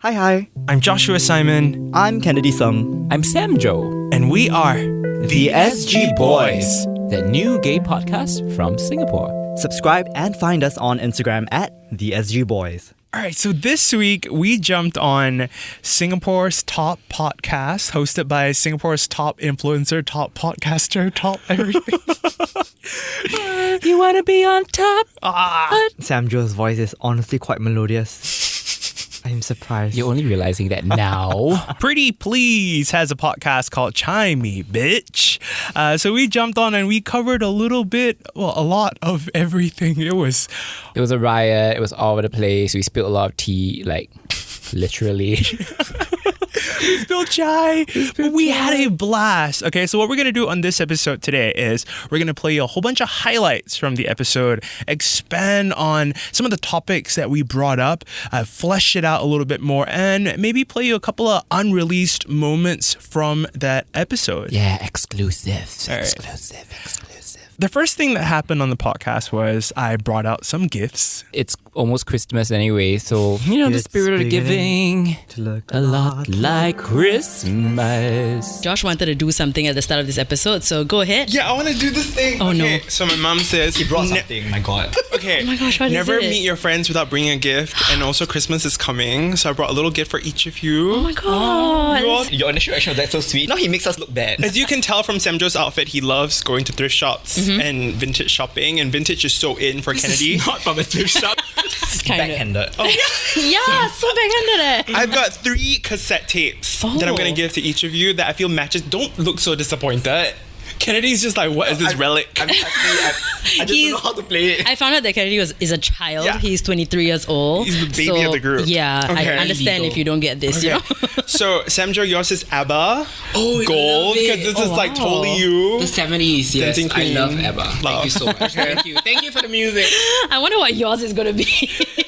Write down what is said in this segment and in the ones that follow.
Hi. I'm Joshua Simon. I'm Kennedy Sung. I'm Sam Joe. And we are the SG Boys. The new gay podcast from Singapore. Subscribe and find us on Instagram at the SG Boys. All right, so this week we jumped on Singapore's top podcast, hosted by Singapore's top influencer, top podcaster, top everything. You want to be on top? Sam Joe's voice is honestly quite melodious. I'm surprised. You're only realizing that now. Preetipls has a podcast called Chime Me, Bitch. So we jumped on and we covered a lot of everything. It was a riot. It was all over the place. We spilled a lot of tea, like literally. We spilled chai. We had a blast. Okay, so what we're going to do on this episode today is we're going to play you a whole bunch of highlights from the episode, expand on some of the topics that we brought up, flesh it out a little bit more, and maybe play you a couple of unreleased moments from that episode. Yeah, exclusive. All right. Exclusive. The first thing that happened on the podcast was I brought out some gifts. It's almost Christmas anyway, so, the It's spirit of beginning giving to look a lot like Christmas. Josh wanted to do something at the start of this episode, so go ahead. Yeah, I want to do this thing. Oh, okay, no. so my mom says... He brought something, my God. Okay. Oh my gosh, what is Never it? meet your friends without bringing a gift. And also Christmas is coming, so I brought a little gift for each of you. Oh my god. Your initial reaction was that's so sweet. Now he makes us look bad. As you can tell from Samjo's outfit, he loves going to thrift shops and vintage shopping. And vintage is so in for Kennedy. Not from a thrift shop. Kinda. Backhanded. Oh. Yeah, so backhanded. I've got 3 cassette tapes Oh. that I'm going to give to each of you that I feel matches. Don't look so disappointed. Kennedy's just like, what is this relic? I just don't know how to play it. I found out that Kennedy is a child. Yeah. He's 23 years old. He's the baby of the group. Yeah, Okay. I understand if you don't get this, you know? So, Samjo, yours is ABBA. Oh, Gold, I love it. because this is like wow. totally you. The 70s, yes. Dancing Queen. I love ABBA. Thank you so much. Thank you for the music. I wonder what yours is going to be.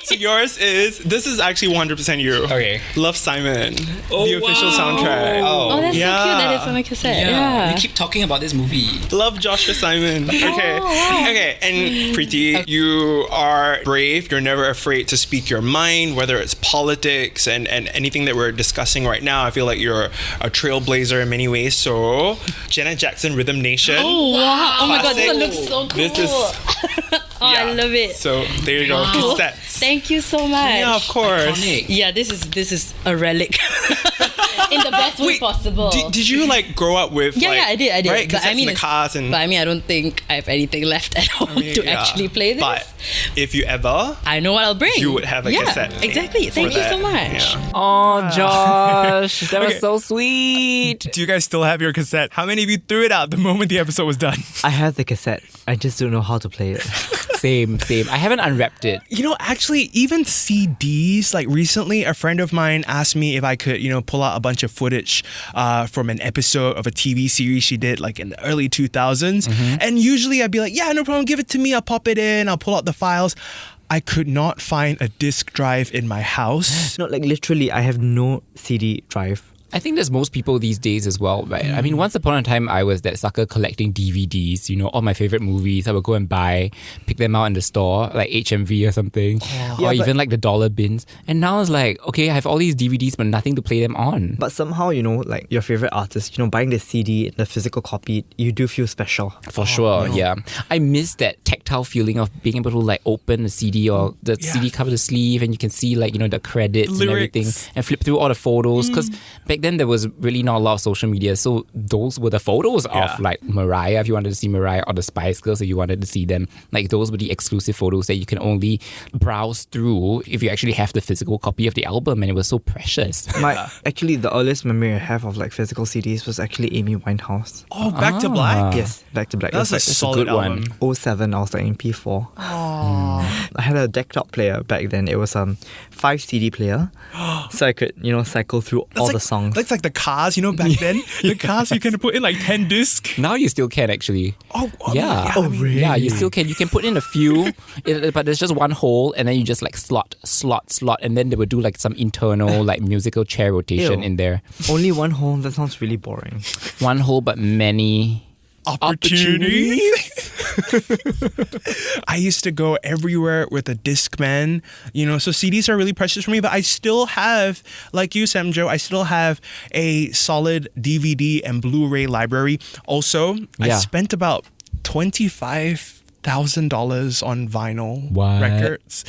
So yours this is actually 100% you. Okay. Love Simon, Oh, the official wow. soundtrack. Oh, that's Yeah. so cute. That is on my cassette. Yeah. We keep talking about this movie. Love Joshua Simon. Okay. wow. Okay, and Preeti, you are brave. You're never afraid to speak your mind, whether it's politics and anything that we're discussing right now. I feel like you're a trailblazer in many ways. So, Janet Jackson, Rhythm Nation. Oh, wow. Oh my god, this one Classic. looks so cool. This is... I yeah. love it. So, there you go. Cool. Cassettes. Thank you so much. Yeah, of course. Iconic. Yeah, this is a relic in the best way Wait, possible. Did you like grow up with yeah, like, I did. Right? But Cassettes in the cars and... But I don't think I have anything left at home to Yeah. actually play this. But if you ever... I know what I'll bring. You would have a cassette tape exactly. Thank for you so that. much. Yeah. Oh, Josh. That was Okay. so sweet. Do you guys still have your cassette? How many of you threw it out the moment the episode was done? I have the cassette. I just don't know how to play it. Same. I haven't unwrapped it. You know, actually, even CDs, like recently, a friend of mine asked me if I could, pull out a bunch of footage from an episode of a TV series she did like in the early 2000s. And usually I'd be like, yeah, no problem, give it to me. I'll pop it in. I'll pull out the files. I could not find a disk drive in my house. No, like literally, I have no CD drive. I think there's most people these days as well, right? I mean, once upon a time, I was that sucker collecting DVDs, all my favorite movies. I would go and pick them out in the store, like HMV or something, or even like the dollar bins. And now it's like, okay, I have all these DVDs, but nothing to play them on. But somehow, like your favorite artist, buying the CD, the physical copy, you do feel special. For sure, yeah. I miss that tactile feeling of being able to like open the CD or the CD cover the sleeve and you can see like, the credits and everything and flip through all the photos. Because back then there was really not a lot of social media, so those were the photos of like Mariah if you wanted to see Mariah, or the Spice Girls if you wanted to see them. Like those were the exclusive photos that you can only browse through if you actually have the physical copy of the album, and it was so precious. Actually, the earliest memory I have of like physical CDs was actually Amy Winehouse. Oh, Back to Black? Yes, Back to Black. That's it was a solid good one. album. 07, I was like in P4. I had a desktop player back then. It was 5 CD player, so I could cycle through all the songs. That's like the cars, back then. The cars you can put in like 10 discs. Now you still can actually. Oh, Yeah. I mean, really? Yeah, you still can. You can put in a few, but there's just one hole, and then you just like slot, and then they would do like some internal like musical chair rotation Ew. in there. Only one hole? That sounds really boring. One hole, but many opportunities. I used to go everywhere with a Discman, so CDs are really precious for me, but I still have, like you, Samjo, I still have a solid DVD and Blu-ray library. Also, I spent about $25,000 on vinyl records.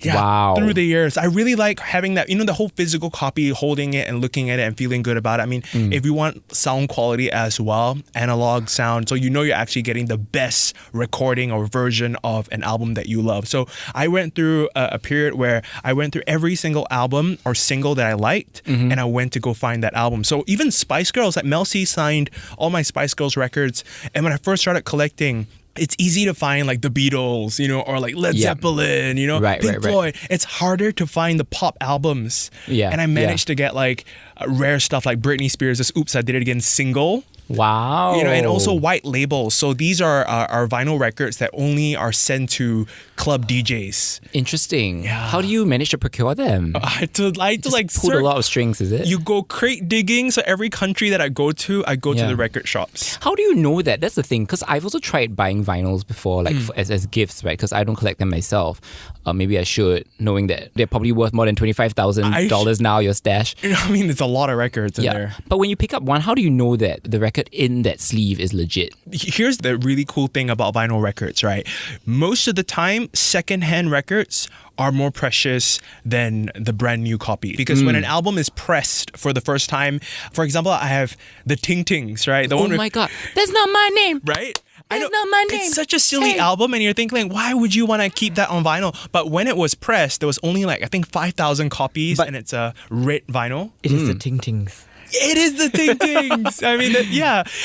Yeah, through the years. I really like having that, the whole physical copy, holding it and looking at it and feeling good about it. I mean, if you want sound quality as well, analog sound, so you're actually getting the best recording or version of an album that you love. So I went through a period where I went through every single album or single that I liked, and I went to go find that album. So even Spice Girls, like Mel C signed all my Spice Girls records, and when I first started collecting, it's easy to find like the Beatles, or like Led Zeppelin, Pink Floyd. It's harder to find the pop albums. And I managed to get like rare stuff like Britney Spears' Oops, I Did It Again single. Wow. And also white labels. So these are our vinyl records that only are sent to club DJs. Interesting. Yeah. How do you manage to procure them? I had to like pull a lot of strings, is it? You go crate digging. So every country that I go to the record shops. How do you know that? That's the thing. Because I've also tried buying vinyls before, like as gifts, right? Because I don't collect them myself. Maybe I should, knowing that they're probably worth more than $25,000 now, your stash. I mean, there's a lot of records in there. But when you pick up one, how do you know that the record in that sleeve is legit? Here's the really cool thing about vinyl records, right? Most of the time, secondhand records are more precious than the brand new copy. Because when an album is pressed for the first time, for example, I have the Ting Tings, right? Oh my God, that's not my name. Right? That's not my name. It's such a silly album, and you're thinking, like, why would you want to keep that on vinyl? But when it was pressed, there was only like, I think 5,000 copies, and it's a red vinyl. It is the Ting Tings. It is the Ting Tings. I mean,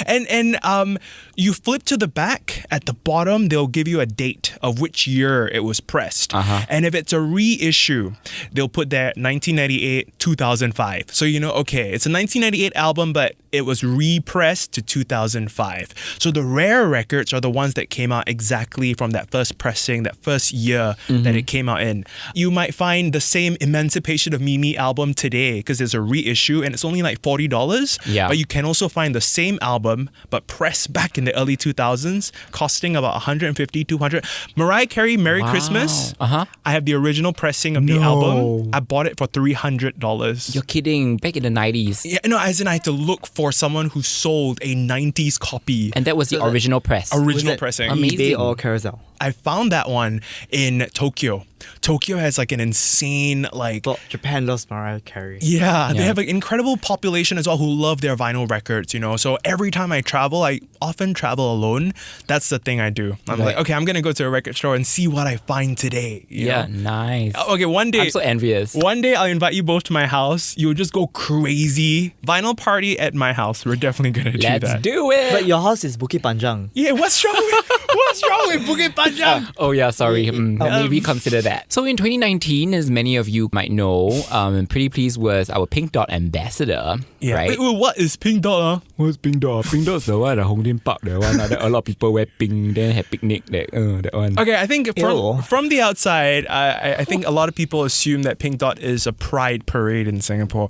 and you flip to the back, at the bottom, they'll give you a date of which year it was pressed. And if it's a reissue, they'll put there 1998, 2005. So okay, it's a 1998 album, but it was repressed to 2005. So the rare records are the ones that came out exactly from that first pressing, that first year that it came out in. You might find the same Emancipation of Mimi album today because there's a reissue and it's only like $40. Yeah. But you can also find the same album but pressed back in the early 2000s, costing about $150, $200. Mariah Carey, Merry Christmas. I have the original pressing of the album. I bought it for $300. You're kidding. Back in the 90s. Yeah, no, as in I had to look for someone who sold a 90s copy. And that was the original press. Original pressing. Amazing. eBay or Carousel? I found that one in Tokyo. Tokyo has like an insane Well, Japan loves Mariah Carey. Yeah, they have an incredible population as well who love their vinyl records, So every time I travel, I often travel alone. That's the thing I do. I'm like, okay, I'm going to go to a record store and see what I find today. You know? Nice. Okay, one day. I'm so envious. One day I'll invite you both to my house. You'll just go crazy. Vinyl party at my house. We're definitely going to do that. Let's do it. But your house is Bukit Panjang. Yeah, what's wrong with Bukit Panjang? Oh yeah, sorry. Maybe consider that. So in 2019, as many of you might know, Preetipls was our Pink Dot ambassador, right? Wait, what is Pink Dot? What's Pink Dot? Pink Dot's the one at Hong Lim Park, the one that a lot of people wear pink, then have picnic, that one. Okay, I think from the outside, I think a lot of people assume that Pink Dot is a pride parade in Singapore.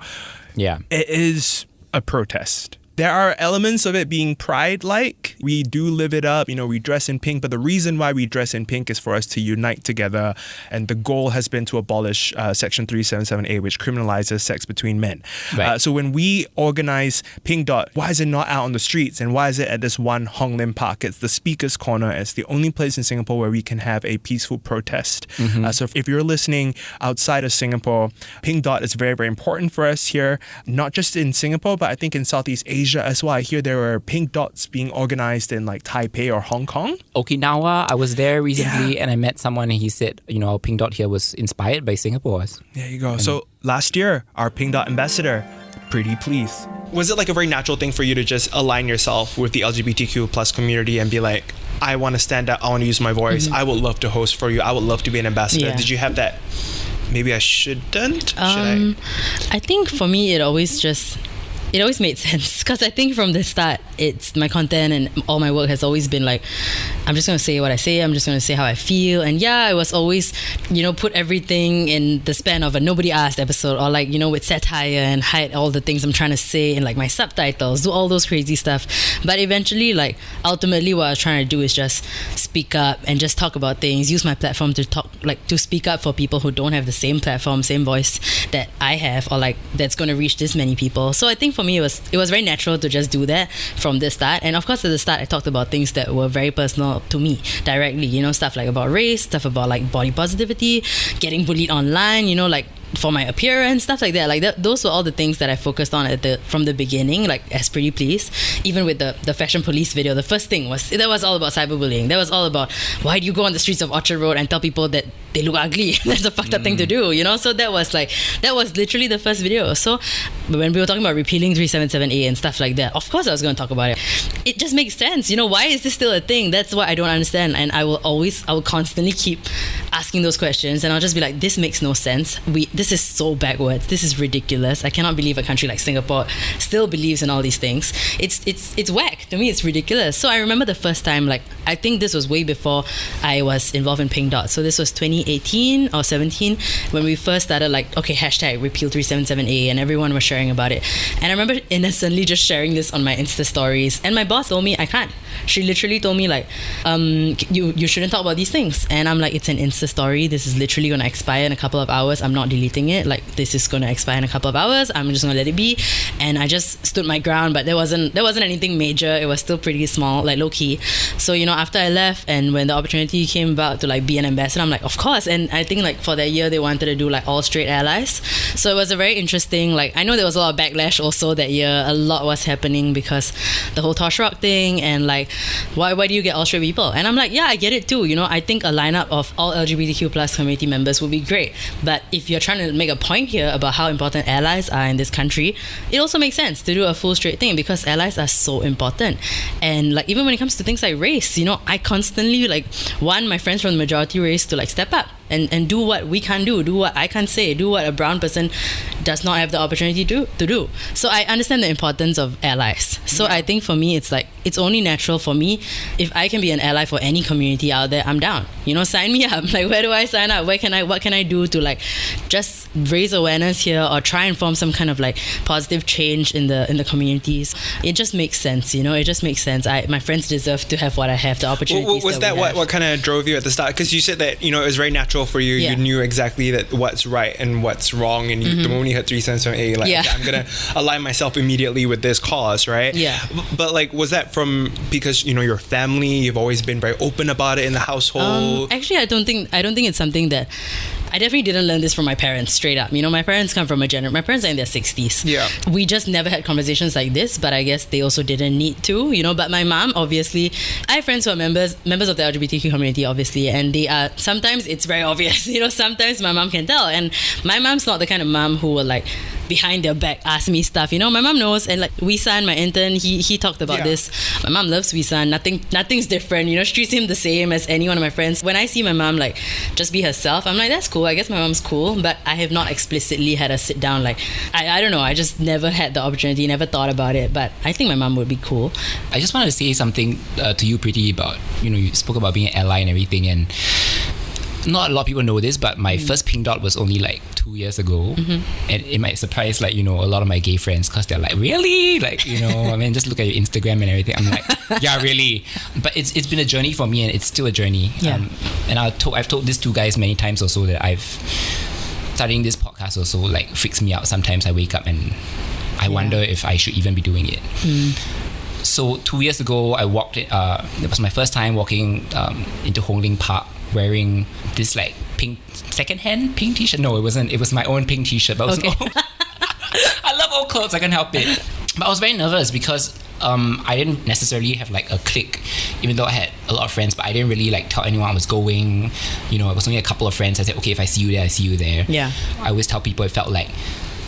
Yeah. It is a protest. There are elements of it being pride-like. We do live it up, we dress in pink, but the reason why we dress in pink is for us to unite together. And the goal has been to abolish Section 377A, which criminalizes sex between men. Right. So when we organize Pink Dot, why is it not out on the streets? And why is it at this one Hong Lim Park? It's the Speaker's Corner. It's the only place in Singapore where we can have a peaceful protest. So if you're listening outside of Singapore, Pink Dot is very, very important for us here, not just in Singapore, but I think in Southeast Asia as well. I hear there were Pink Dots being organized in like Taipei or Hong Kong. Okinawa, I was there recently and I met someone and he said, our Pink Dot here was inspired by Singapore's. There you go. So last year, our Pink Dot ambassador, Preetipls. Was it like a very natural thing for you to just align yourself with the LGBTQ plus community and be like, I want to stand up, I want to use my voice, I would love to host for you, I would love to be an ambassador? Yeah. Did you have that? Maybe I shouldn't? I think for me, it always just it always made sense because I think from the start, it's my content and all my work has always been like, I'm just going to say what I say. I'm just going to say how I feel. And yeah, I was always, put everything in the span of a nobody asked episode, or like, with satire and hide all the things I'm trying to say in like my subtitles, do all those crazy stuff. But eventually, like ultimately what I was trying to do is just speak up and just talk about things, use my platform to talk, like to speak up for people who don't have the same platform, same voice that I have, or like that's going to reach this many people. So I think for me, it was very natural to just do that from the start. And of course, at the start, I talked about things that were very personal to me directly, stuff like about race, stuff about like body positivity, getting bullied online, like for my appearance, stuff like that. Like those were all the things that I focused on from the beginning, like as Preetipls. Even with the fashion police video, the first thing that was all about cyberbullying. That was all about, why do you go on the streets of Orchard Road and tell people that they look ugly? That's a fucked up thing to do, So that was literally the first video. So when we were talking about repealing 377A and stuff like that, of course I was going to talk about it. It just makes sense, why is this still a thing? That's what I don't understand. And I will constantly keep asking those questions, and I'll just be like, this makes no sense. This is so backwards. This is ridiculous. I cannot believe a country like Singapore still believes in all these things. It's whack. To me, it's ridiculous. So I remember the first time, like, I think this was way before I was involved in Pink Dot. So this was 2018 or 17 when we first started, like, okay, hashtag repeal 377A, and everyone was sharing about it. And I remember innocently just sharing this on my Insta stories, and my boss told me I can't. She literally told me, like, you shouldn't talk about these things. And I'm like, it's an Insta story. This is literally going to expire in a couple of hours. I'm not deleting it. Like, this is going to expire in a couple of hours. I'm just going to let it be. And I just stood my ground, but there wasn't anything major. It was still pretty small, like low key. So, after I left and when the opportunity came about to like be an ambassador, I'm like, of course. And I think like for that year, they wanted to do like all straight allies. So it was a very interesting, like, I know there was a lot of backlash also that year. A lot was happening because the whole Tosh Rock thing and like, why do you get all straight people? And I'm like, yeah, I get it too. I think a lineup of all LGBTQ plus community members would be great. But if you're trying to make a point here about how important allies are in this country, it also makes sense to do a full straight thing because allies are so important. And like, even when it comes to things like race, I constantly like want my friends from the majority race to like step up and do what we can do what I can't say, do what a brown person does not have the opportunity to do. So I understand the importance of allies. So I think for me, it's like, it's only natural for me. If I can be an ally for any community out there, I'm down. Sign me up. Like, where do I sign up? What can I do to like just raise awareness here or try and form some kind of like positive change in the communities? It just makes sense, It just makes sense. My friends deserve to have what I have, the opportunities. Was that what kind of drove you at the start? Because you said that it was very natural for you. Yeah. You knew exactly that what's right and what's wrong, and the moment you heard 377A, like, okay, I'm gonna align myself immediately with this cause, right? Yeah. But like, was that from because your family? You've always been very open about it in the household. Actually, I don't think it's something that. I definitely didn't learn this from my parents, straight up. My parents come from my parents are in their 60s. Yeah. We just never had conversations like this, but I guess they also didn't need to, But my mom, obviously, I have friends who are members of the LGBTQ community, obviously, and they are, sometimes it's very obvious, sometimes my mom can tell. And my mom's not the kind of mom who will like, behind their back ask me stuff. My mom knows, and like Wisan, my intern, he talked about this. My mom loves Wisan. Nothing's different. She treats him the same as any one of my friends. When I see my mom like just be herself, I'm like, that's cool. I guess my mom's cool, but I have not explicitly had a sit down. Like, I don't know. I just never had the opportunity, never thought about it. But I think my mom would be cool. I just wanted to say something to you, Preeti, about you spoke about being an ally and everything, and not a lot of people know this, but my first Pink Dot was only like 2 years ago, and it might surprise like a lot of my gay friends because they're like, really, like I mean, just look at your Instagram and everything. I'm like, yeah, really. But it's been a journey for me, and it's still a journey. Yeah. And I've told these two guys many times also that starting this podcast also like freaks me out. Sometimes I wake up and I wonder if I should even be doing it. So 2 years ago, I walked. It was my first time walking into Hong Ling Park wearing this like pink second-hand pink t-shirt. No, it wasn't. It was my own pink t-shirt. But it was I love old clothes. I can't help it. But I was very nervous because I didn't necessarily have like a clique, even though I had a lot of friends. But I didn't really like tell anyone I was going. It was only a couple of friends. I said, okay, if I see you there, I see you there. Yeah. I always tell people it felt like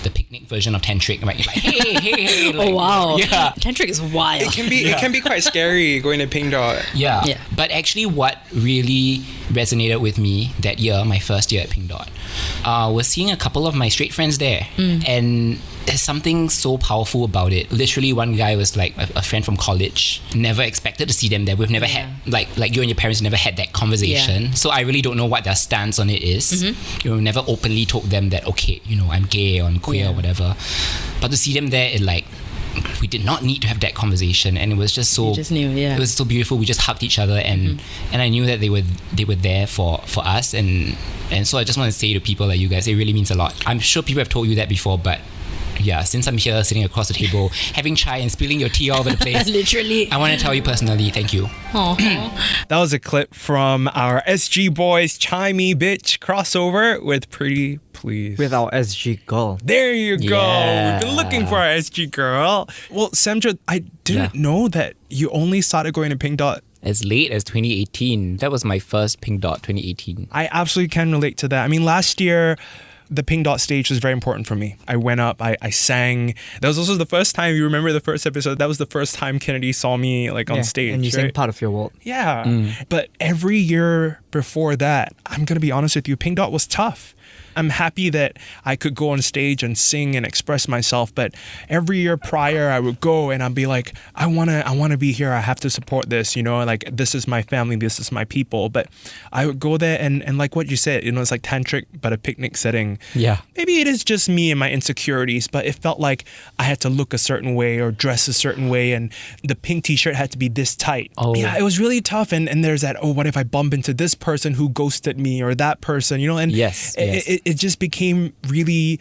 the picnic version of Tantric, right? You're like, hey, like, oh wow, yeah, Tantric is wild. It can be quite scary going to Pink Dot. Yeah. But actually, what really resonated with me that year, my first year at Pink Dot, was seeing a couple of my straight friends there, and there's something so powerful about it. Literally, one guy was like a friend from college. Never expected to see them there. We've never had like you and your parents never had that conversation. Yeah. So I really don't know what their stance on it is. You know, never openly told them that, okay, you know, I'm gay or I'm queer or whatever. But to see them there, it like, we did not need to have that conversation, and it was just so. You just knew, It was so beautiful. We just hugged each other, and I knew that they were there for us, and so I just want to say to people like you guys, it really means a lot. I'm sure people have told you that before, but yeah, since I'm here sitting across the table, having chai and spilling your tea all over the place, Literally. I want to tell you personally, thank you. That was a clip from our SG Boys Chai Me Bitch crossover with Pretty Please. With our SG girl. There you go. Yeah. We've been looking for our SG girl. Well, Samja, I didn't know that you only started going to Pink Dot As late as 2018. That was my first Pink Dot 2018. I absolutely can relate to that. I mean, last year, the Pink Dot stage was very important for me. I went up, I sang. That was also the first time, you remember the first episode, that was the first time Kennedy saw me like on stage. And you sang right? Part of Your World. Yeah. But every year before that, I'm going to be honest with you, Pink Dot was tough. I'm happy that I could go on stage and sing and express myself, but every year prior I would go and I'd be like, I wanna be here, I have to support this, you know, like this is my family, this is my people. But I would go there and like what you said, you know, it's like tantric but a picnic setting. Yeah. Maybe it is just me and my insecurities, but it felt like I had to look a certain way or dress a certain way, and the pink t-shirt had to be this tight. Oh. Yeah, it was really tough. And there's that, oh, what if I bump into this person who ghosted me, or that person, you know? And Yes. it just became really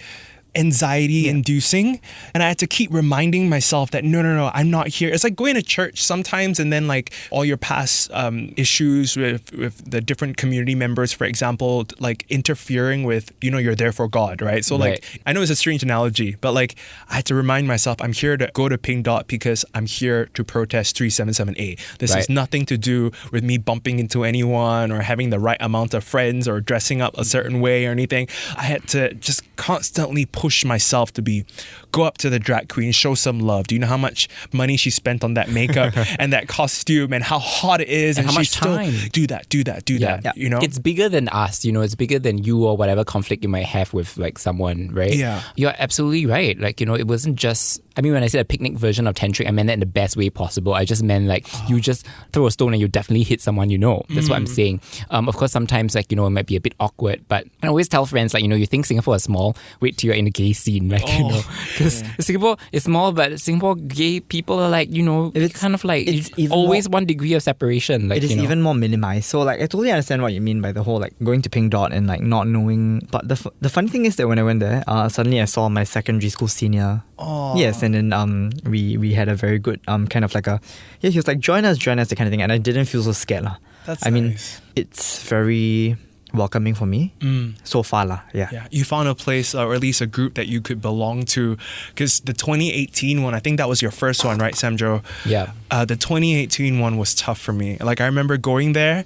anxiety inducing, and I had to keep reminding myself that no, I'm not here. It's like going to church sometimes, and then like all your past issues with the different community members, for example, like interfering with, you know, you're there for God, right? So like, I know it's a strange analogy, but like I had to remind myself, I'm here to go to Pink Dot because I'm here to protest 377A. This has nothing to do with me bumping into anyone or having the right amount of friends or dressing up a certain way or anything. I had to just constantly push myself to go up to the drag queen, show some love. Do you know how much money she spent on that makeup and that costume, and how hot it is, and how much she still time. do that, you know? It's bigger than us, you know, it's bigger than you or whatever conflict you might have with like someone, right? Yeah. You're absolutely right. Like, you know, it wasn't just, I mean, when I said a picnic version of tantric, I meant that in the best way possible. I just meant like you just throw a stone and you definitely hit someone you know. That's what I'm saying. Of course, sometimes like, you know, it might be a bit awkward, but I always tell friends like, you know, you think Singapore is small, wait till you're in the gay scene, like, you know, because Singapore is small, but Singapore gay people are like, you know, it's kind of like it's always 1 degree of separation. Like, it is, you know. even more minimized. So like I totally understand what you mean by the whole like going to Pink Dot and like not knowing. But the funny thing is that when I went there, suddenly I saw my secondary school senior. Yes, and then we had a very good kind of like he was like join us, that kind of thing, and I didn't feel so scared lah. That's I mean, nice. it's very welcoming for me so far lah. Yeah, you found a place or at least a group that you could belong to, because the 2018 one, I think that was your first one, right, Samjo? Yeah. The 2018 one was tough for me. Like I remember going there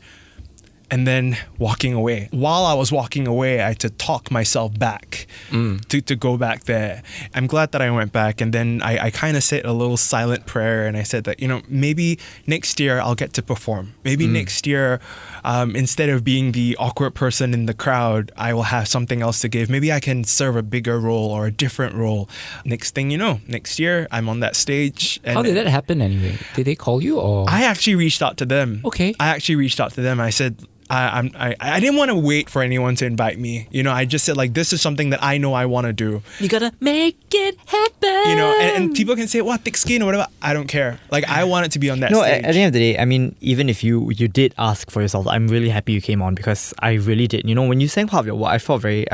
and then walking away. While I was walking away, I had to talk myself back to go back there. I'm glad that I went back, and then I kind of said a little silent prayer, and I said that, you know, maybe next year I'll get to perform. Maybe next year, instead of being the awkward person in the crowd, I will have something else to give. Maybe I can serve a bigger role or a different role. Next thing you know, next year I'm on that stage. And how did that happen anyway? Did they call you or? I actually reached out to them. Okay. I actually reached out to them. I said, I didn't want to wait for anyone to invite me. You know, I just said like, this is something that I know I want to do. You gotta make it happen. You know, and people can say, what, thick skin or whatever. I don't care. Like, I want it to be on that No, stage. at the end of the day, I mean, even if you did ask for yourself, I'm really happy you came on, because I really did. You know, when you sang Part of Your World, I felt very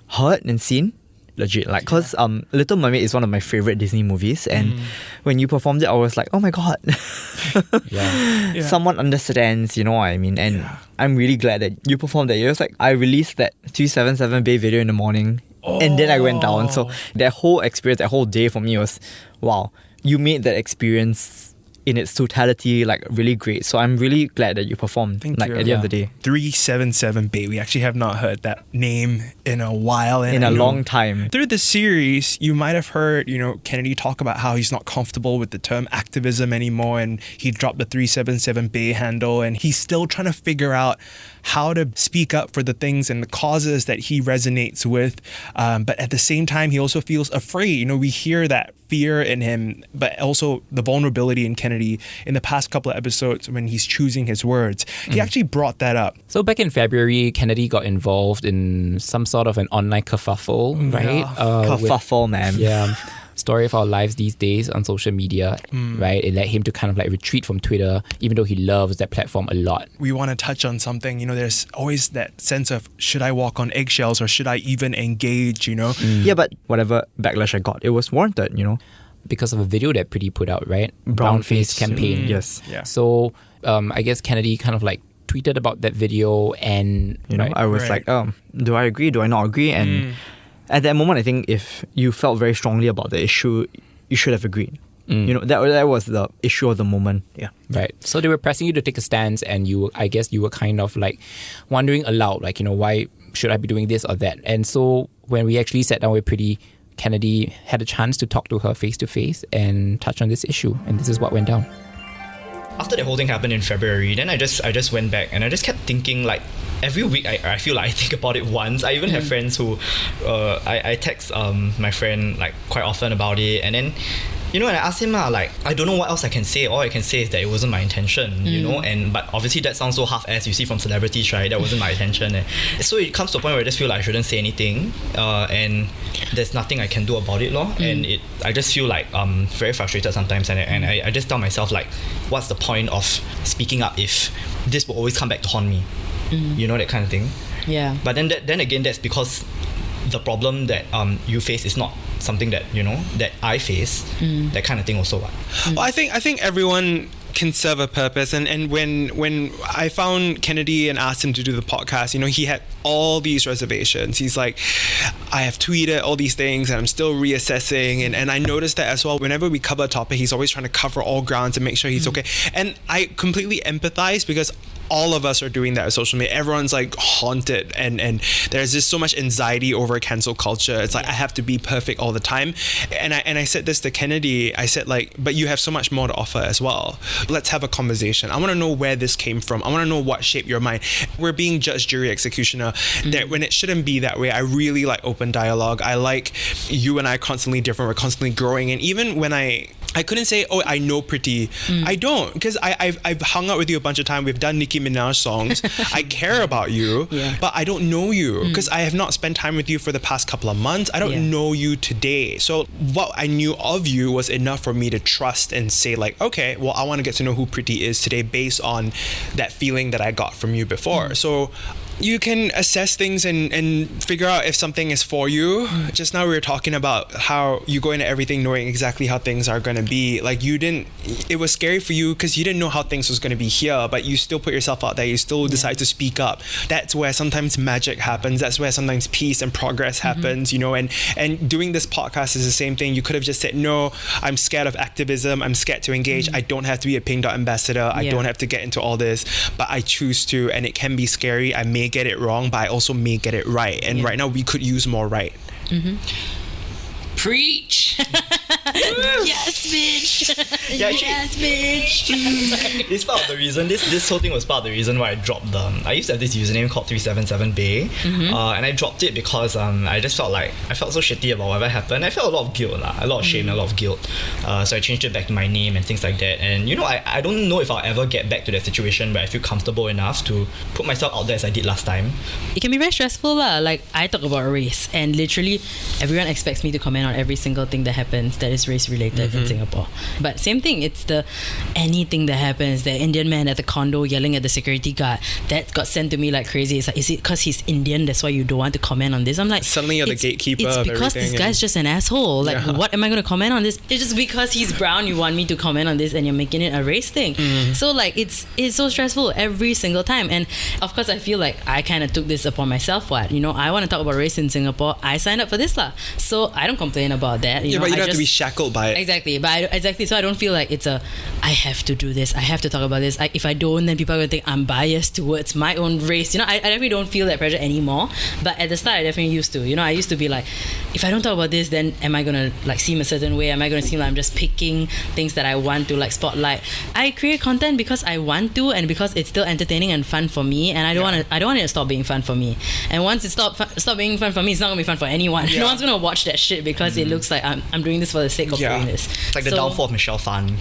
heard and seen. Legit, like, cause Little Mermaid is one of my favorite Disney movies, and when you performed it, I was like, oh my god, someone understands, you know what I mean? And I'm really glad that you performed that. It was like I released that 377 Bay video in the morning, and then I went down. So that whole experience, that whole day for me was, wow, you made that experience in its totality like really great. So I'm really glad that you performed. Thank like you. at the end of the day. 377 Bay. We actually have not heard that name in a while. And In a long time. Through the series, you might have heard, you know, Kennedy talk about how he's not comfortable with the term activism anymore, and he dropped the 377 Bay handle, and he's still trying to figure out how to speak up for the things and the causes that he resonates with. But at the same time, he also feels afraid. We hear that fear in him, but also the vulnerability in Kennedy in the past couple of episodes when he's choosing his words. He actually brought that up. So back in February, Kennedy got involved in some sort of an online kerfuffle, right? Kerfuffle, man. Yeah. Story of our lives these days on social media, right? It led him to kind of like retreat from Twitter, even though he loves that platform a lot. We want to touch on something, there's always that sense of, should I walk on eggshells or should I even engage, Yeah, but whatever backlash I got, it was warranted, Because of a video that Preeti put out, right? Brownface campaign. Yes. Yeah. So I guess Kennedy kind of like tweeted about that video and, I was like, do I agree? Do I not agree? And at that moment, I think if you felt very strongly about the issue, you should have agreed. That was the issue of the moment. Yeah. Right. So they were pressing you to take a stance, and I guess you were kind of like wondering aloud, like, why should I be doing this or that? And so when we actually sat down with Preeti, Kennedy had a chance to talk to her face to face and touch on this issue, and this is what went down. After the whole thing happened in February, then I just went back and I just kept thinking, like, every week I feel like I think about it once. I even have friends who I text my friend like quite often about it, and then and I asked him like, I don't know what else I can say. All I can say is that it wasn't my intention, but obviously that sounds so half-assed. You see from celebrities, right? That wasn't my intention. And so it comes to a point where I just feel like I shouldn't say anything, and there's nothing I can do about it, and I just feel like very frustrated sometimes, and I just tell myself, like, what's the point of speaking up if this will always come back to haunt me? That kind of thing. Yeah. But then again, that's because the problem that you face is not something that that I face, that kind of thing also. Well, I think everyone can serve a purpose, and when I found Kennedy and asked him to do the podcast, he had all these reservations. He's like, I have tweeted all these things and I'm still reassessing, and I noticed that as well. Whenever we cover a topic, he's always trying to cover all grounds and make sure he's okay, and I completely empathize because all of us are doing that with social media. Everyone's like haunted, and there's just so much anxiety over cancel culture. It's like, I have to be perfect all the time. And I said this to Kennedy. I said, like, but you have so much more to offer as well. Let's have a conversation. I want to know where this came from. I want to know what shaped your mind. We're being judge, jury, executioner. That when it shouldn't be that way. I really like open dialogue. I like you and I constantly different. We're constantly growing. And even when I couldn't say, oh, I know Preeti. I don't, because I've hung out with you a bunch of times. We've done Nicki Minaj songs. I care about you, but I don't know you because I have not spent time with you for the past couple of months. I don't know you today. So what I knew of you was enough for me to trust and say, like, okay, well, I want to get to know who Preeti is today based on that feeling that I got from you before. So you can assess things and figure out if something is for you. Just now we were talking about how you go into everything knowing exactly how things are going to be. Like, it was scary for you because you didn't know how things was going to be here, but you still put yourself out there. You still decide to speak up. That's where sometimes magic happens. That's where sometimes peace and progress happens, and doing this podcast is the same thing. You could have just said, no, I'm scared of activism. I'm scared to engage. I don't have to be a Pink Dot ambassador. I don't have to get into all this, but I choose to, and it can be scary. I may get it wrong, but I also may get it right. And right now we could use more right. Preach. Yes, bitch. Yes, bitch. It's part of the reason. This whole thing was part of the reason why I dropped I used to have this username called 377bay, and I dropped it because I just felt like I felt so shitty about whatever happened. I felt a lot of guilt, a lot of shame, a lot of guilt. So I changed it back to my name and things like that. And I don't know if I'll ever get back to that situation where I feel comfortable enough to put myself out there as I did last time. It can be very stressful, like I talk about race, and literally everyone expects me to comment on every single thing that happens that is race related in Singapore. But same thing, it's anything that happens, the Indian man at the condo yelling at the security guard, that got sent to me like crazy. It's like, is it because he's Indian, that's why you don't want to comment on this? I'm like, suddenly you're the gatekeeper it's of because everything. This guy's just an asshole. Like, what am I going to comment on this? It's just because he's brown you want me to comment on this, and you're making it a race thing. So like, it's so stressful every single time. And of course I feel like I kind of took this upon myself. I want to talk about race in Singapore. I signed up for this so I don't complain complain about that. Yeah, know, but you I don't have to just- be shackled by it. Exactly, exactly. So I don't feel like it's I have to do this. I have to talk about this. If I don't, then people are gonna think I'm biased towards my own race. You know, I definitely don't feel that pressure anymore. But at the start, I definitely used to. You know, I used to be like, if I don't talk about this, then am I gonna like seem a certain way? Am I gonna seem like I'm just picking things that I want to like spotlight? I create content because I want to, and because it's still entertaining and fun for me. And I don't want it to stop being fun for me. And once it stop being fun for me, it's not gonna be fun for anyone. No one's gonna watch that shit because it looks like I'm doing this for the sake of doing this. It's like the downfall of Michelle Phan.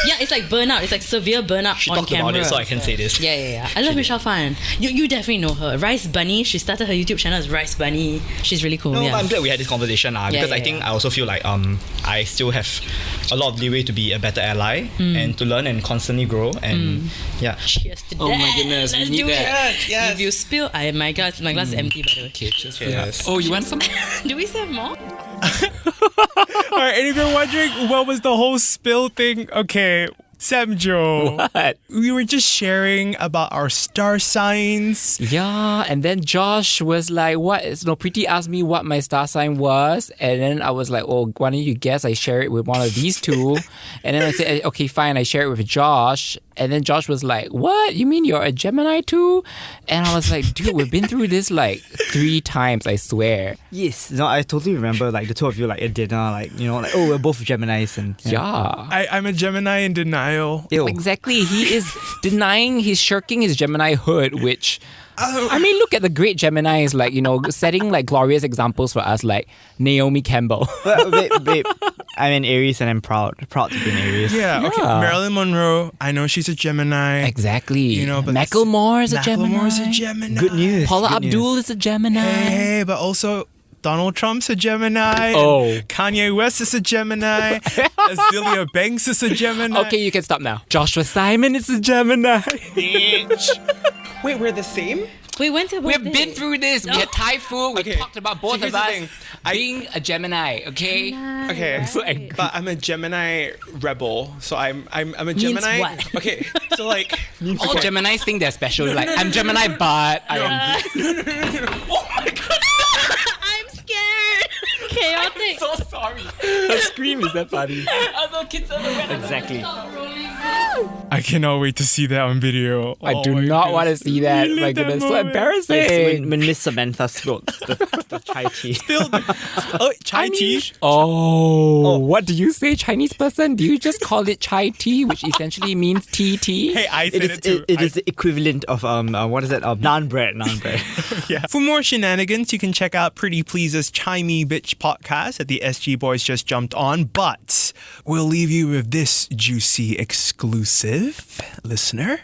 Yeah, it's like burnout. It's like severe burnout She on talked camera. about it, so I can say this. Yeah. I love Michelle Phan. You definitely know her. Rice Bunny. She started her YouTube channel as Rice Bunny. She's really cool. No, yeah. I'm glad we had this conversation because I think I also feel like I still have a lot of leeway to be a better ally and to learn and constantly grow and yeah. Cheers to Oh that. my goodness, we Let's need do that. it. Yes. If you spill, my glass is empty by the way. Okay, just Yes. Oh, you want some? Do we still have more? All right, and if you're wondering what was the whole spill thing, okay, Samjo. What? We were just sharing about our star signs. Yeah, and then Josh was like, what? No, Preeti asked me what my star sign was, and then I was like, oh, why don't you guess? I share it with one of these two. And then I said, okay, fine, I share it with Josh. And then Josh was like, what? You mean you're a Gemini too? And I was like, dude, we've been through this like 3 times, I swear. Yes, no, I totally remember like the two of you like at dinner, like like oh we're both Geminis and Yeah. I'm a Gemini in denial. Ew. Exactly. He is he's shirking his Gemini hood, which, I mean, look at the great Geminis, like, setting like glorious examples for us, like Naomi Campbell. Babe, I'm an Aries and I'm proud to be an Aries. Yeah, okay. Yeah. Marilyn Monroe, I know she's a Gemini. Exactly. But Macklemore is a Gemini. Macklemore's a Gemini. Good news. Paula good Abdul news. is a Gemini. Hey, but also Donald Trump's a Gemini. Oh. And Kanye West is a Gemini. Azealia Banks is a Gemini. Okay, you can stop now. Joshua Simon is a Gemini. Wait, we're the same? We went to We've been through this. We had Thai food. We Okay. talked about both So of here's the us thing. being a Gemini. Okay. Okay. so angry. But I'm a Gemini rebel. So I'm a Means Gemini. what? Okay. So like All Geminis think they're special. Like I'm Gemini, but I am. I'm scared. Chaotic. So sorry. Her scream is that funny. Other kids on the web. Exactly. I cannot wait to see that on video. I do not want to see that. Relive My that goodness, so moment. embarrassing. When Miss Samantha spilled the chai tea. Chai tea. Oh, what do you say, Chinese person? Do you just call it chai tea, which essentially means tea tea? Hey, I said It it, is too. it is the equivalent of what is it? Naan bread. Yeah. For more shenanigans, you can check out Pretty Please's Chai Me Bitch podcast that the SG Boys just jumped on. But we'll leave you with this juicy exclusive, listener.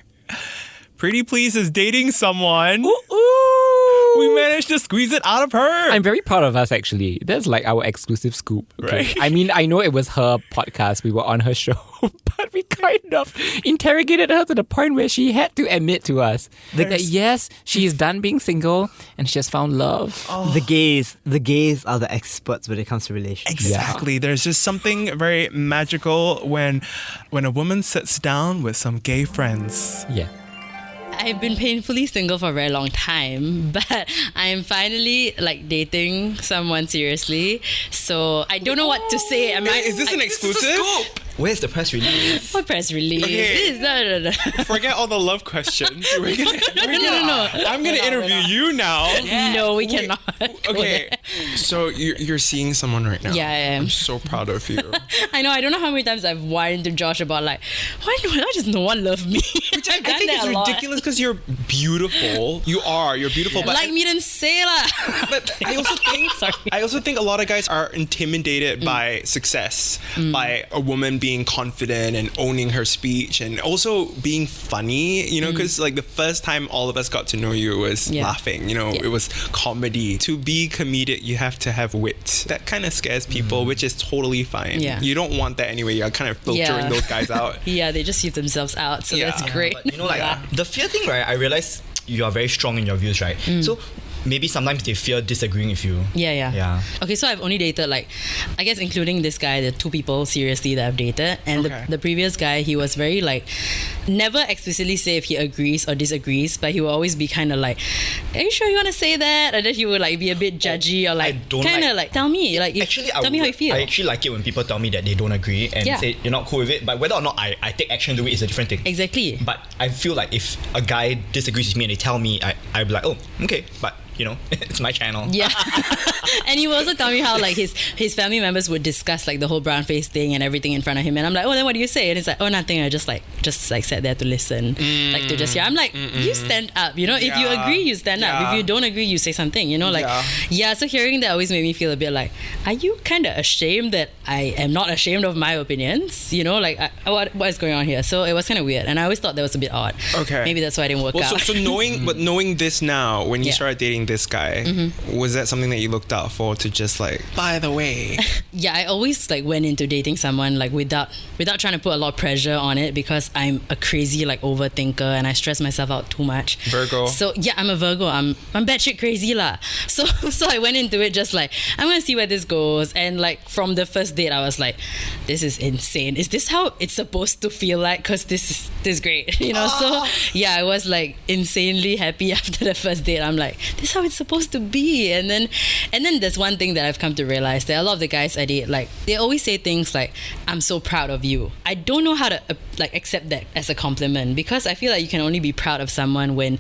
Pretty Please is dating someone. We managed to squeeze it out of her. I'm very proud of us, actually. That's like our exclusive scoop. Okay? Right. I mean, I know it was her podcast. We were on her show. But we kind of interrogated her to the point where she had to admit to us that yes, she is done being single and she has found love. The gays are the experts when it comes to relationships. Exactly. There's just something very magical when a woman sits down with some gay friends. Yeah. I've been painfully single for a very long time, but I am finally like dating someone seriously. So I don't know what to say. Is this an exclusive? Where's the press release? What press release? Okay. No. Forget all the love questions. No. I'm gonna interview you now. No, we cannot. Okay, so you're seeing someone right now. Yeah, I am. I'm so proud of you. I know. I don't know how many times I've whined to Josh about like, why does no one love me? Which I think it's ridiculous because you're beautiful. You're beautiful. But like me, then say lah. But I also think Sorry. I also think a lot of guys are intimidated by success, by a woman being confident and owning her speech, and also being funny. Because like the first time all of us got to know you was laughing. It was comedy. To be comedic, you have to have wit. That kind of scares people, which is totally fine. Yeah. You don't want that anyway. You're kind of filtering those guys out. Yeah, they just see themselves out, so Yeah. that's great. But the fear thing, right? I realize you are very strong in your views, right? So maybe sometimes they fear disagreeing with you. Yeah. Okay, so I've only dated I guess including this guy, the 2 people seriously that I've dated, and Okay. the previous guy, he was very never explicitly say if he agrees or disagrees, but he will always be kind of like, are you sure you want to say that? And then he would like be a bit judgy or like kind of like tell me like tell me how you feel. I actually like it when people tell me that they don't agree and say you're not cool with it, but whether or not I take action to it is a different thing. Exactly. But I feel like if a guy disagrees with me and they tell me, I'd be like, oh, okay, but you know, it's my channel. Yeah. And he will also tell me how like his family members would discuss like the whole brown face thing and everything in front of him, and I'm like, oh, then what do you say? And it's like, oh, nothing. I just sat there to listen, like to just hear. I'm like, you stand up, you know. If you agree, you stand up. If you don't agree, you say something, you know. Like, so hearing that always made me feel a bit like, are you kind of ashamed that I am not ashamed of my opinions? You know, like what is going on here? So it was kind of weird, and I always thought that was a bit odd. Okay. Maybe that's why I didn't work out. So knowing this now, when you started dating this guy, was that something that you looked out for to just like, by the way? Yeah, I always like went into dating someone like without trying to put a lot of pressure on it, because I'm a crazy like overthinker and I stress myself out too much. Virgo. So yeah, I'm a Virgo. I'm batshit crazy lah. So I went into it just like, I'm gonna see where this goes. And like from the first date, I was like, this is insane. Is this how it's supposed to feel like? Because this is great, you know. So yeah, I was like insanely happy after the first date. I'm like, this is how it's supposed to be. And then there's one thing that I've come to realize, that a lot of the guys I date, like they always say things like, I'm so proud of you. I don't know how to like accept that as a compliment, because I feel like you can only be proud of someone when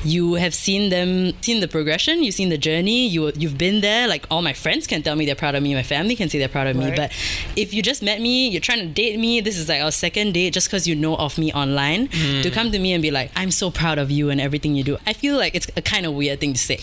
you have seen the progression, you've seen the journey, you've been there. Like all my friends can tell me they're proud of me, my family can say they're proud of me, but if you just met me, you're trying to date me, this is like our second date, just because you know of me online, to come to me and be like, I'm so proud of you and everything you do, I feel like it's a kind of weird thing to say.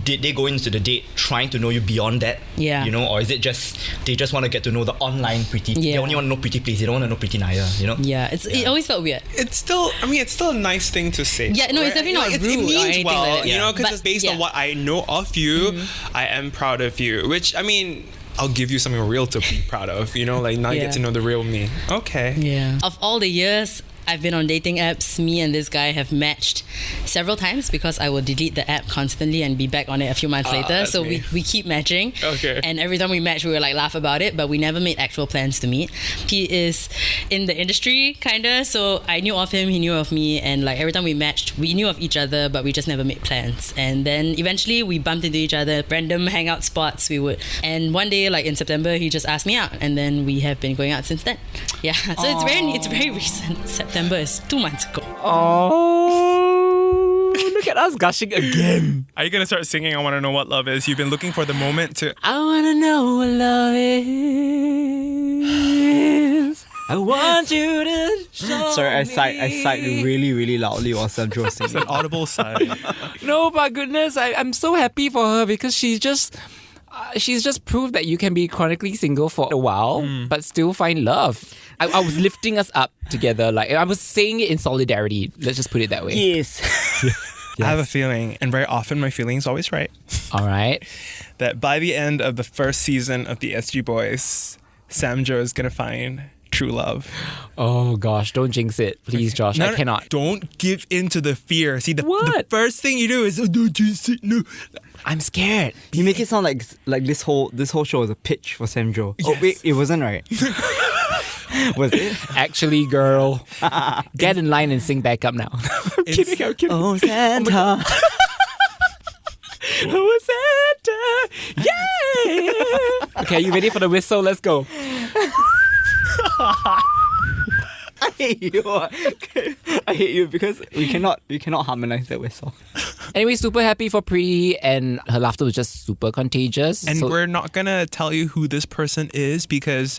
Did they go into the date trying to know you beyond that? Yeah. You know, or is it just they just want to get to know the online Preeti? Yeah. They only want to know Preetipls. They don't want to know Preeti Naya. You know. Yeah, it always felt weird. It's still a nice thing to say. Yeah, no, it's definitely not rude. It means or anything well, like that. you know, because it's based on what I know of you. I am proud of you, which I mean, I'll give you something real to be proud of. You know, like now you get to know the real me. Okay. Yeah. Of all the years I've been on dating apps, me and this guy have matched several times, because I will delete the app constantly and be back on it a few months later. So we keep matching. Okay. And every time we match, we will like laugh about it, but we never made actual plans to meet. He is in the industry, kinda. So I knew of him, he knew of me, and like every time we matched, we knew of each other, but we just never made plans. And then eventually we bumped into each other, random hangout spots we would. And one day, like in September, he just asked me out, and then we have been going out since then. Yeah. So it's very recent. September is 2 months ago. Oh, look at us gushing again. Are you gonna start singing I Wanna Know What Love Is? You've been looking for the moment to... I wanna know what love is. I want you to show Sorry, I sighed really, really loudly while Sandra was singing. An audible sigh. No, but goodness, I'm so happy for her, because she's just proved that you can be chronically single for a while, but still find love. I was lifting us up together. Like I was saying it in solidarity. Let's just put it that way. Yes. I have a feeling, and very often my feeling is always right, All right. that by the end of the first season of the SG Boys, Samjo is gonna find true love. Oh gosh, don't jinx it, please, Josh. I cannot. Don't give in to the fear. See, the What? first thing you do is, oh, don't jinx it. No. I'm scared. You make it sound like this whole show is a pitch for Sandro. Yes. Oh wait, it wasn't right. Was it? Actually, girl, get in line and sing back up now. I'm kidding. Oh Santa. Oh, Santa. Yeah. Okay, are you ready for the whistle? Let's go. I hate you. I hate you because we cannot harmonize that whistle. Anyway, super happy for Preeti, and her laughter was just super contagious. And So- we're not gonna tell you who this person is, because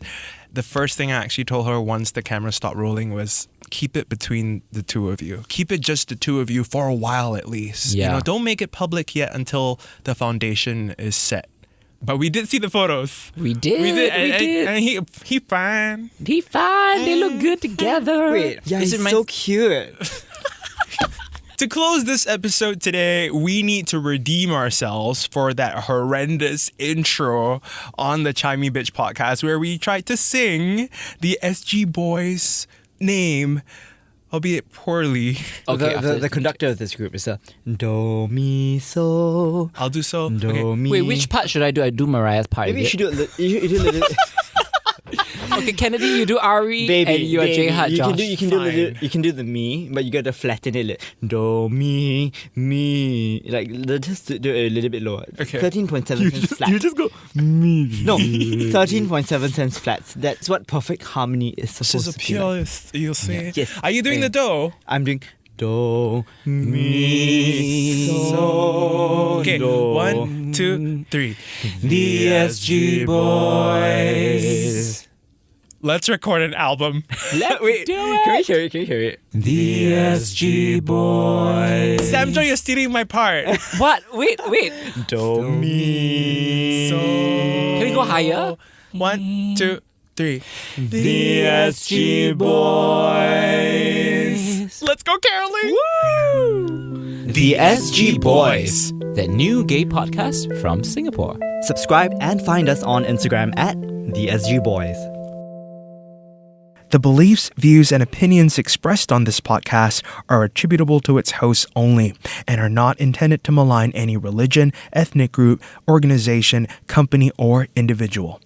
the first thing I actually told her once the camera stopped rolling was, keep it between the two of you. Keep it just the two of you for a while at least. Yeah. You know, don't make it public yet until the foundation is set. But we did see the photos. We did. And he fine. He fine. They look good together. Wait, yeah, This he's reminds- so cute. To close this episode today, we need to redeem ourselves for that horrendous intro on the Chimey Bitch podcast, where we tried to sing the SG Boys name, albeit poorly. Okay, the conductor of this group is a do mi so. I'll do so. Do Okay. mi. Wait, which part should I do? I do Mariah's part. Maybe you is should it? do a little. You do a little. Okay, Kennedy, you do Ari, Baby, and you are J Hart, you Josh. you can do the me, but you gotta flatten it. Like, do me. Like just do it a little bit lower. Okay. 13.7 cents flat. You just go me. No, 13.7 cents flats. That's what perfect harmony is This supposed is a to be like. pianist. You'll see. Yes. Are you doing the do? I'm doing do, mi, so, Okay, do. 1, 2, 3. The SG Boys. Let's record an album. Wait, can we hear it? Can we hear it? The SG Boys. Samjo, you're stealing my part. What? Wait. Do, mi, Can we go higher? 1, 2, 3. The SG Boys. Let's go, caroling. The SG Boys. That new gay podcast from Singapore. Subscribe and find us on Instagram at The SG Boys. The beliefs, views, and opinions expressed on this podcast are attributable to its hosts only and are not intended to malign any religion, ethnic group, organization, company, or individual.